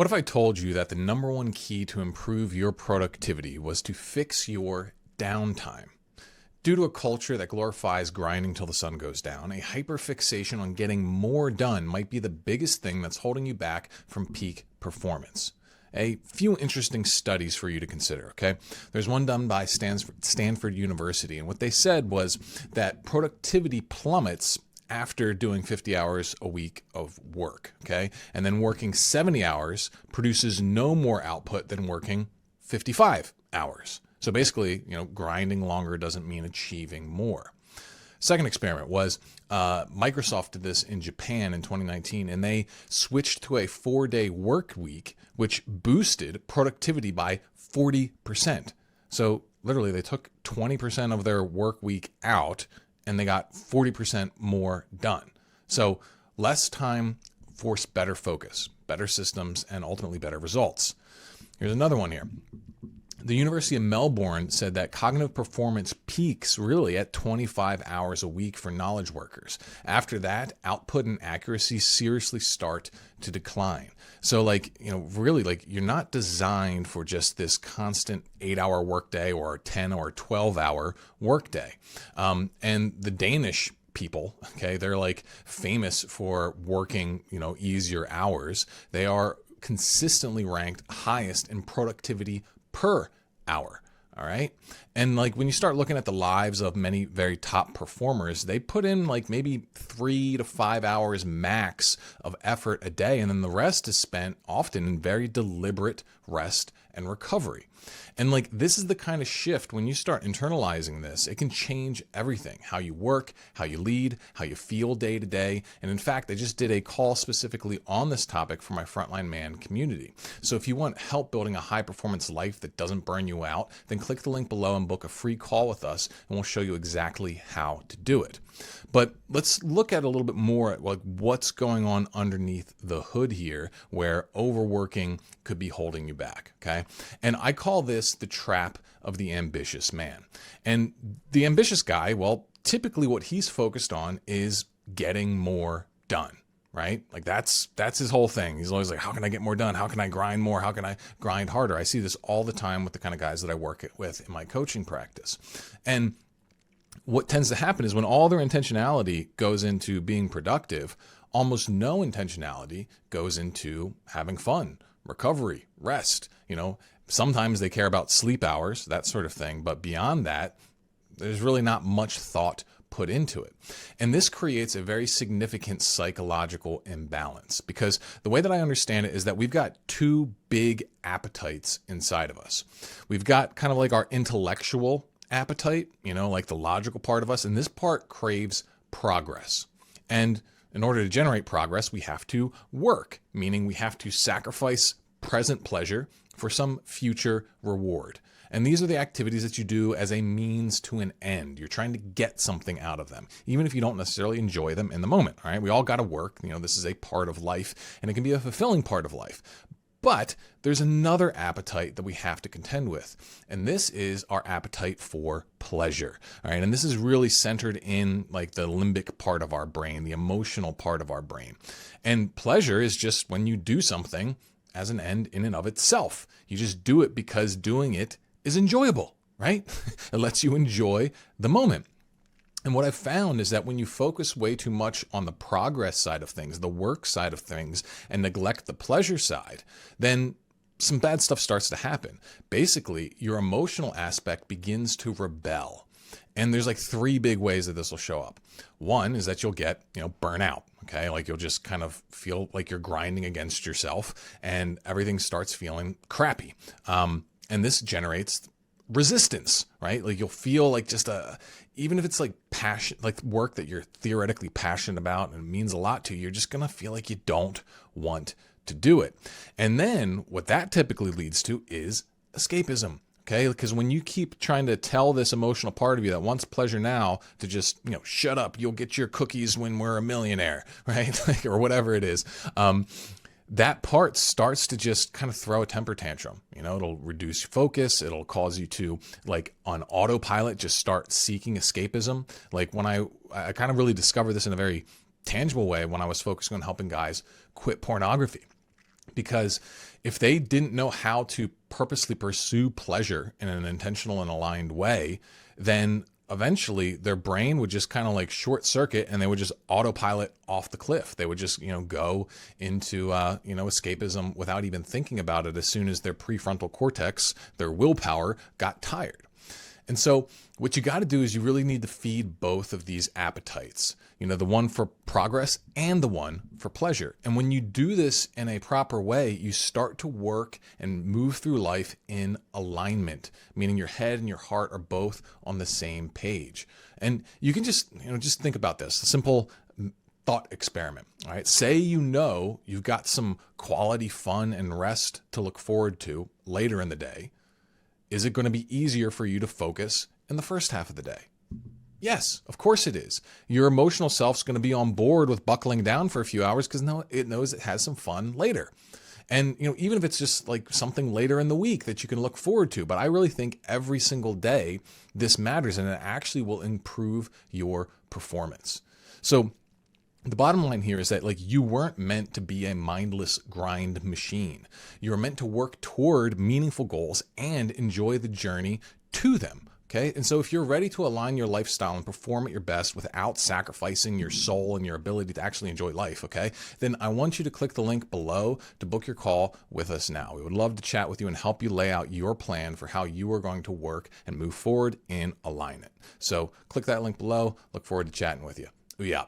What if I told you that the number one key to improve your productivity was to fix your downtime? Due to a culture that glorifies grinding till the sun goes down, a hyperfixation on getting more done might be the biggest thing that's holding you back from peak performance. A few interesting studies for you to consider, okay? There's one done by Stanford University, and what they said was that productivity plummets after doing 50 hours a week of work, okay? And then working 70 hours produces no more output than working 55 hours. So basically, grinding longer doesn't mean achieving more. Second experiment was Microsoft did this in Japan in 2019, and they switched to a 4-day work week, which boosted productivity by 40%. So literally, they took 20% of their work week out, and they got 40% more done. So less time forced better focus, better systems, and ultimately better results. Here's another one here. The University of Melbourne said that cognitive performance peaks really at 25 hours a week for knowledge workers. After that, output and accuracy seriously start to decline. So really, you're not designed for just this constant 8-hour workday or 10 or 12-hour workday. And the Danish people, okay, they're famous for working, easier hours. They are consistently ranked highest in productivity per hour. All right. And when you start looking at the lives of many very top performers, they put in maybe 3 to 5 hours max of effort a day. And then the rest is spent often in very deliberate rest and recovery. And this is the kind of shift when you start internalizing this, it can change everything, how you work, how you lead, how you feel day to day. And in fact, I just did a call specifically on this topic for my Frontline Man community. So if you want help building a high performance life that doesn't burn you out, then click the link below and book a free call with us, and we'll show you exactly how to do it. But let's look at a little bit more at what's going on underneath the hood here, where overworking could be holding you back. Okay. And I call this the trap of the ambitious man. And the ambitious guy, well, typically what he's focused on is getting more done, right? That's his whole thing. He's always how can I get more done? How can I grind more? How can I grind harder? I see this all the time with the kind of guys that I work with in my coaching practice. And what tends to happen is when all their intentionality goes into being productive, almost no intentionality goes into having fun, recovery, rest. Sometimes they care about sleep hours, that sort of thing. But beyond that, there's really not much thought put into it. And this creates a very significant psychological imbalance, because the way that I understand it is that we've got two big appetites inside of us. We've got kind of our intellectual appetite, the logical part of us, and this part craves progress. And in order to generate progress, we have to work, meaning we have to sacrifice present pleasure for some future reward. And these are the activities that you do as a means to an end. You're trying to get something out of them, even if you don't necessarily enjoy them in the moment. All right. We all got to work. This is a part of life, and it can be a fulfilling part of life. But there's another appetite that we have to contend with, and this is our appetite for pleasure. All right. And this is really centered in the limbic part of our brain, the emotional part of our brain. And pleasure is just when you do something as an end in and of itself. You just do it because doing it is enjoyable, right? It lets you enjoy the moment. And what I've found is that when you focus way too much on the progress side of things, the work side of things, and neglect the pleasure side, then some bad stuff starts to happen. Basically, your emotional aspect begins to rebel. And there's 3 big ways that this will show up. One is that you'll get, burnout. Okay. You'll just kind of feel like you're grinding against yourself and everything starts feeling crappy. And this generates resistance, right? You'll feel even if it's passion, work that you're theoretically passionate about and it means a lot to you, you're just going to feel like you don't want to do it. And then what that typically leads to is escapism. Okay, because when you keep trying to tell this emotional part of you that wants pleasure now to just, shut up, you'll get your cookies when we're a millionaire, right? Or whatever it is. That part starts to just kind of throw a temper tantrum. It'll reduce focus. It'll cause you to on autopilot, just start seeking escapism. When I kind of really discovered this in a very tangible way when I was focusing on helping guys quit pornography. Because if they didn't know how to purposely pursue pleasure in an intentional and aligned way, then eventually their brain would just kind of like short circuit and they would just autopilot off the cliff. They would just, go into, escapism without even thinking about it as soon as their prefrontal cortex, their willpower, got tired. And so what you got to do is you really need to feed both of these appetites, the one for progress and the one for pleasure. And when you do this in a proper way, you start to work and move through life in alignment, meaning your head and your heart are both on the same page. And you can just think about this, a simple thought experiment. All right. Say you've got some quality fun and rest to look forward to later in the day. Is it going to be easier for you to focus in the first half of the day? Yes, of course it is. Your emotional self's going to be on board with buckling down for a few hours because it knows it has some fun later. And even if it's just like something later in the week that you can look forward to, but I really think every single day this matters and it actually will improve your performance. So the bottom line here is that you weren't meant to be a mindless grind machine. You were meant to work toward meaningful goals and enjoy the journey to them. Okay. And so if you're ready to align your lifestyle and perform at your best without sacrificing your soul and your ability to actually enjoy life, okay, then I want you to click the link below to book your call with us now. We would love to chat with you and help you lay out your plan for how you are going to work and move forward in alignment. So click that link below. Look forward to chatting with you. Ooh, yeah.